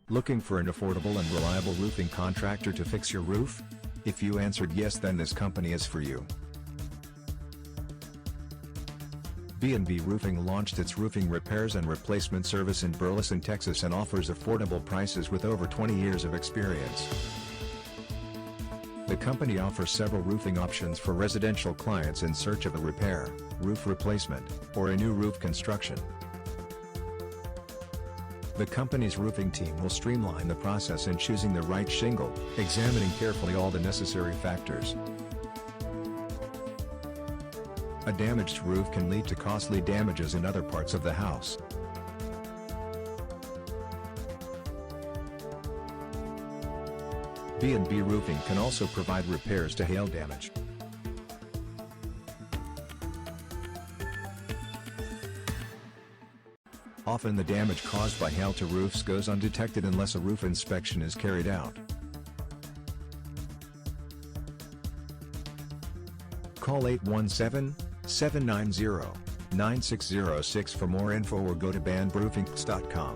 Looking for an affordable and reliable roofing contractor to fix your roof? If you answered yes, then this company is for you. B&B Roofing launched its roofing repairs and replacement service in Burleson, Texas, and offers affordable prices with over 20 years of experience. The company offers several roofing options for residential clients in search of a repair, roof replacement, or a new roof construction. The company's roofing team will streamline the process in choosing the right shingle, examining carefully all the necessary factors. A damaged roof can lead to costly damages in other parts of the house. B&B Roofing can also provide repairs to hail damage. Often the damage caused by hail to roofs goes undetected unless a roof inspection is carried out. Call 817-790-9606 for more info or go to bandroofing.com.